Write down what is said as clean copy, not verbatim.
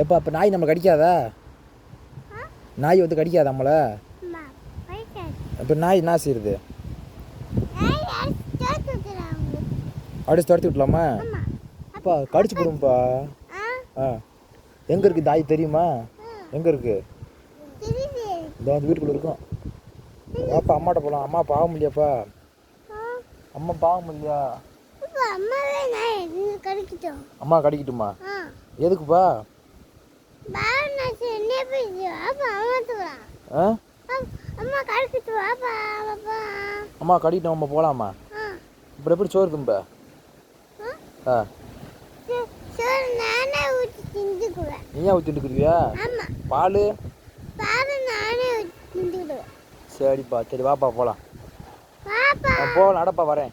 எப்போ அப்போ நாய் நம்ம கடிக்காதா? நாய் வந்து கடிக்காத நம்மளை? அப்போ நாய் என்ன செய்யுது? அடிச்சு துரத்தி விட்டலாமா? அப்பா கடிச்சு போடும்பா. ஆ எங்கே இருக்குது தாய் தெரியுமா? எங்கே இருக்குது? இந்த வந்து வீட்டுக்குள்ளே இருக்கும். வாப்பா அம்மாட்ட போகலாம். அம்மா பாவம் இல்லையாப்பா? அம்மா பாவம் இல்லையா? அம்மா கடிக்கட்டுமா? எதுக்குப்பா? அம்மா கடிக்கட்டும். அம்மா போகலாமா? இப்போ எப்படி சோறு தும்ப? ஆ நீயா ஊற்றி திண்டுக்குருவியா? பால் சரிப்பா. சரி வாப்பா போகலாம். போகலாம் நடப்பா வரேன்.